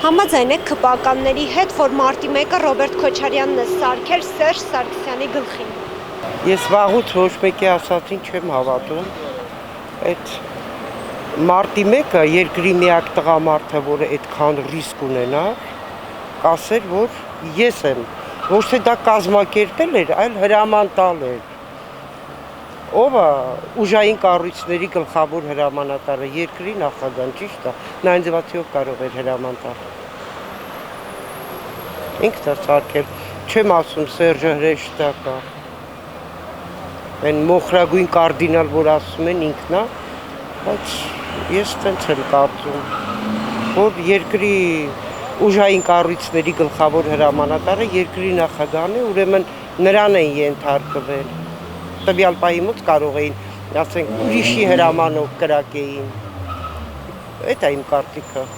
Համաձայն եք ՔՊԱ-ականների հետ, որ մարտի 1-ը Ռոբերտ Քոչարյանն է սարքել Սերժ Սարգսյանի գլխին։ Ես վաղուց ոչ մեկի ասածին չեմ հավատում։ Այդ մարտի 1-ը երկրի միակ տղամարդը, որը այդքան ռիսկ ունենա, կասեր, որ ես եմ, ոչ թե դա կազմակերպել էր, այլ հրաման տալ էր։ Ով է ուժային կառույցների գլխավոր հրամանատարը, երկրի նախագահան, ճիշտ է, նա ինձ կարող էր հրաման տալ։ Ինքն է սարքել, չեմ ասում Սերժը հրեշտակ է։ Այն մոխրագույն կարդինալ, որ ասում են ինքն է, բայց ես տենց եմ կարծում, որ երկրի ուժային կառույցների գլխավոր հրամանատարը երկրի նախագահն է, ուրեմն նրան են ենթարկվել։ Տվյալ պահի մոտ կարող էին, ասենք, ուրիշի հրամանով կրակեին։ Այդ է իմ կարծիքը։